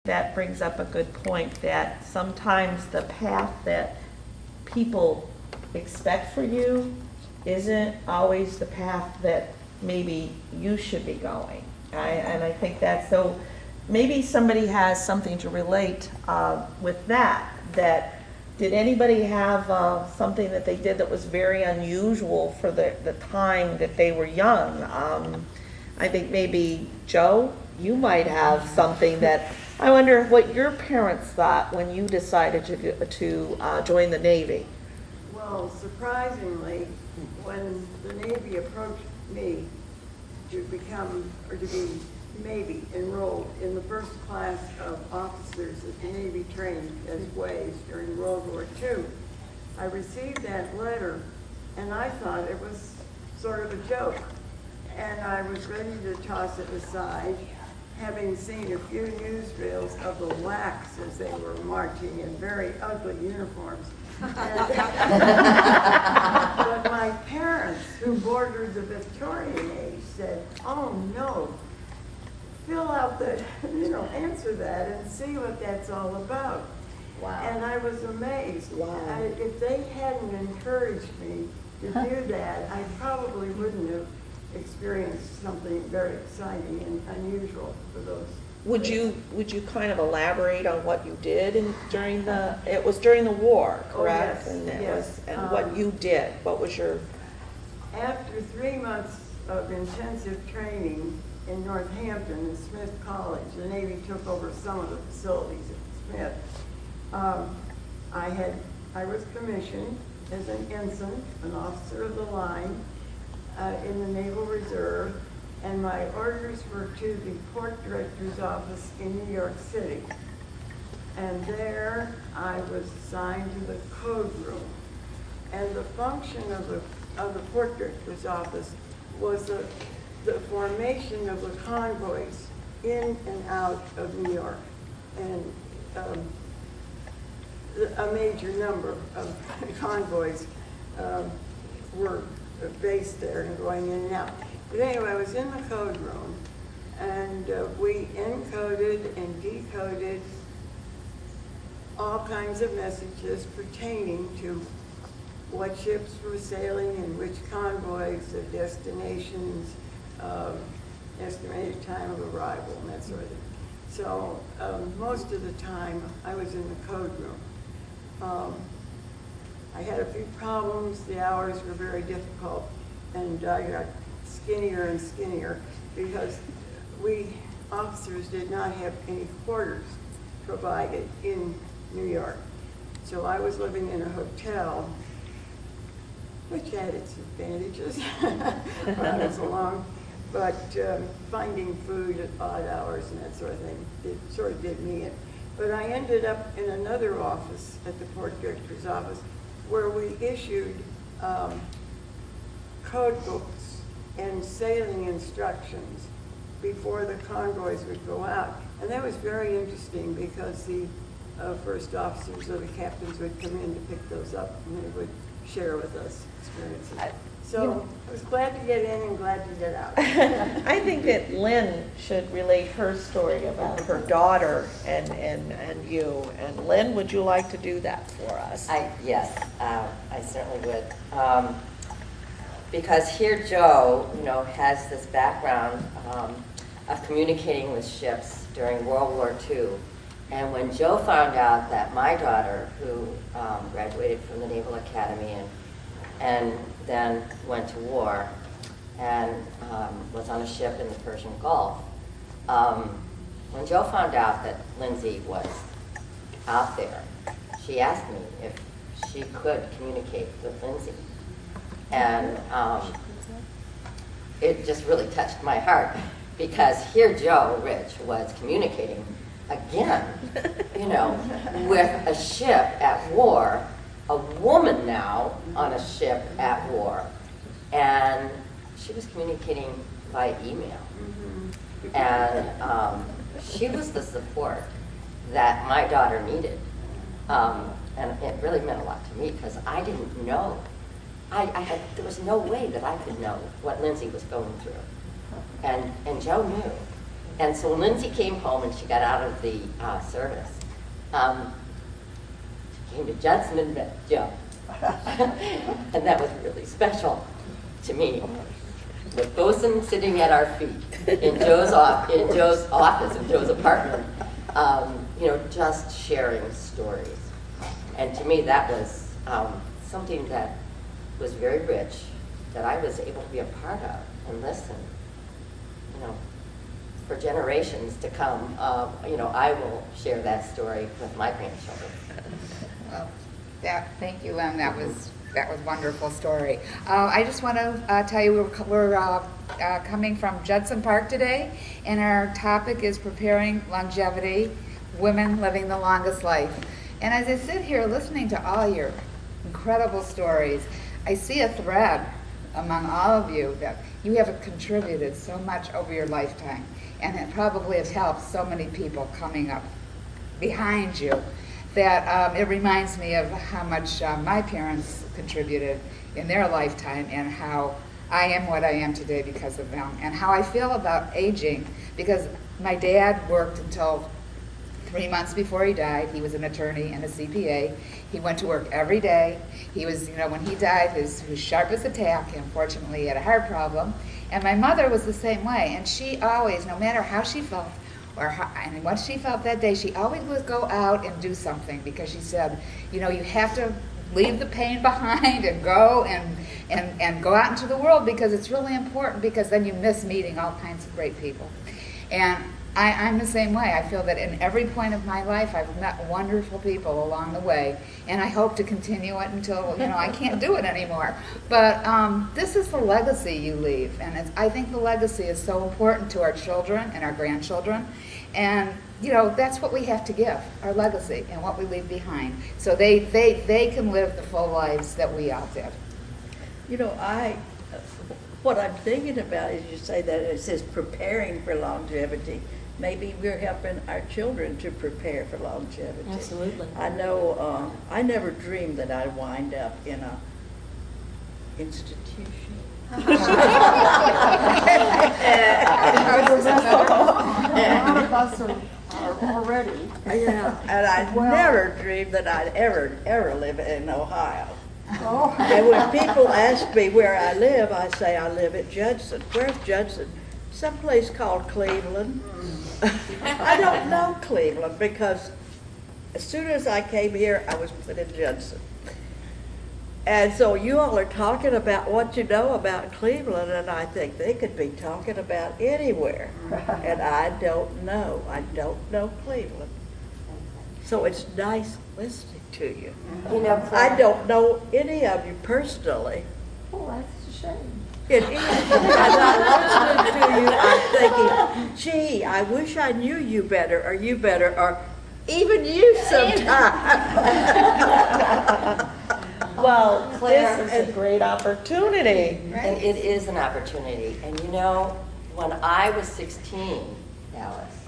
that brings up a good point, that sometimes the path that people expect for you isn't always the path that maybe you should be going. And I think that, so maybe somebody has something to relate with that, did anybody have something that they did that was very unusual for the time that they were young? I think maybe, Joe, you might have something that, I wonder what your parents thought when you decided to join the Navy. Well, surprisingly, when the Navy approached me to become, or to be maybe enrolled in the first class of officers that the Navy trained as ways during World War II, I received that letter and I thought it was sort of a joke. And I was ready to toss it aside, having seen a few newsreels of the WACs as they were marching in very ugly uniforms. But my parents, who bordered the Victorian age, said, "Oh no, fill out the, answer that and see what that's all about." Wow. And I was amazed. Wow. If they hadn't encouraged me to do that, I probably wouldn't have experienced something very exciting and unusual for those. Would you kind of elaborate on what you did during it was during the war, correct? Oh, yes, And yes. and what you did, what was your? After 3 months of intensive training in Northampton at Smith College, the Navy took over some of the facilities at Smith. I was commissioned as an ensign, an officer of the line, in the Naval Reserve, and my orders were to the Port Director's office in New York City. And there I was assigned to the code room. And the function of the Port Director's office was the formation of the convoys in and out of New York. And a major number of convoys were based there and going in and out. But anyway, I was in the code room, and we encoded and decoded all kinds of messages pertaining to what ships were sailing and which convoys, their destinations, estimated time of arrival, and that sort of thing. So most of the time, I was in the code room. I had a few problems. The hours were very difficult, and I got skinnier and skinnier because we officers did not have any quarters provided in New York. So I was living in a hotel, which had its advantages when I was alone, but finding food at odd hours and that sort of thing, it sort of did me in. But I ended up in another office at the Port Director's office where we issued code books and sailing instructions before the convoys would go out. And that was very interesting because the first officers or the captains would come in to pick those up and they would share with us experiences. So I was glad to get in and glad to get out. I think that Lynn should relate her story about her daughter and you. And Lynn, would you like to do that for us? Yes, I certainly would. Because here Joe, has this background of communicating with ships during World War II. And when Joe found out that my daughter, who graduated from the Naval Academy and then went to war and was on a ship in the Persian Gulf, when Joe found out that Lindsay was out there, she asked me if she could communicate with Lindsay. And it just really touched my heart because here Joe Rich was communicating again, with a ship at war, a woman now on a ship at war, and she was communicating by email. And she was the support that my daughter needed. And it really meant a lot to me because I didn't know. There was no way that I could know what Lindsay was going through. And Joe knew. And so when Lindsay came home and she got out of the service, she came to Judson and met Joe. And that was really special to me. With Bosun sitting at our feet in Joe's office, in Joe's apartment, just sharing stories. And to me, that was something that was very rich, that I was able to be a part of and listen. For generations to come, I will share that story with my grandchildren. Well, thank you, Lynn. That was a wonderful story. I just want to tell you we're coming from Judson Park today, and our topic is preparing longevity, women living the longest life. And as I sit here listening to all your incredible stories, I see a thread among all of you that you have contributed so much over your lifetime, and it probably has helped so many people coming up behind you, that it reminds me of how much my parents contributed in their lifetime, and how I am what I am today because of them, and how I feel about aging, because my dad worked until 3 months before he died. He was an attorney and a CPA. He went to work every day. He was, when he died, he was sharp as a tack. Unfortunately, he had a heart problem. And my mother was the same way. And she always, no matter how she felt, and what she felt that day, she always would go out and do something, because she said, you have to leave the pain behind and go and go out into the world, because it's really important, because then you miss meeting all kinds of great people. And I'm the same way. I feel that in every point of my life, I've met wonderful people along the way, and I hope to continue it until, I can't do it anymore. But this is the legacy you leave, and I think the legacy is so important to our children and our grandchildren, and that's what we have to give, our legacy and what we leave behind, so they can live the full lives that we all did. What I'm thinking about is, you say that it says preparing for longevity. Maybe we're helping our children to prepare for longevity. Absolutely. I know, I never dreamed that I'd wind up in a institution. A lot of us are already. Yeah, and I never dreamed that I'd ever live in Ohio. Oh. And when people ask me where I live, I say I live at Judson. Where's Judson? Someplace called Cleveland. I don't know Cleveland, because as soon as I came here, I was put in Judson. And so you all are talking about what you know about Cleveland, and I think they could be talking about anywhere. And I don't know. I don't know Cleveland. So it's nice listening to you. I don't know any of you personally. Oh, that's a shame. It is. As I'm listening to you, I'm thinking, gee, I wish I knew you better, or you better, or even you sometime. Well, Claire, this is a great opportunity. And it is an opportunity. And when I was 16, Alice,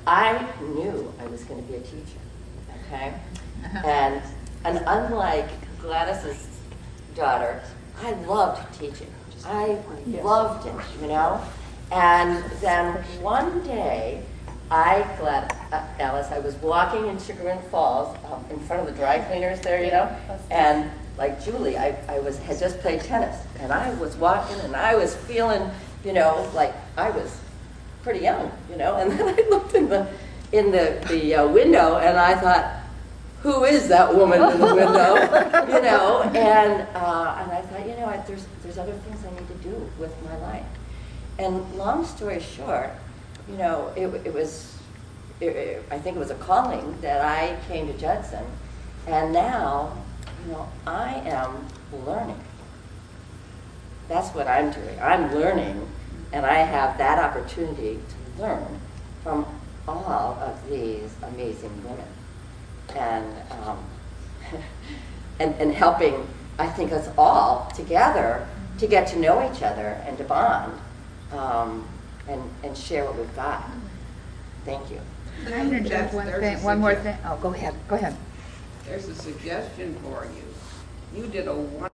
I knew I was going to be a teacher, okay? And unlike Gladys's daughter, I loved teaching. I loved it, And then one day, Alice, I was walking in Sugar Inn Falls in front of the dry cleaners there, and like Julie, I had just played tennis, and I was walking, and I was feeling, like I was pretty young, and then I looked in the window, and I thought, who is that woman in the window, and I thought, there's other things I need to do with my life. And long story short, I think it was a calling that I came to Judson, and now, I am learning. That's what I'm doing. I'm learning, and I have that opportunity to learn from all of these amazing women. And helping, I think, us all together to get to know each other and to bond, and share what we've got. Thank you. Can I interject There's a one more suggestion. thing? Oh, go ahead. There's a suggestion for you. You did a wonderful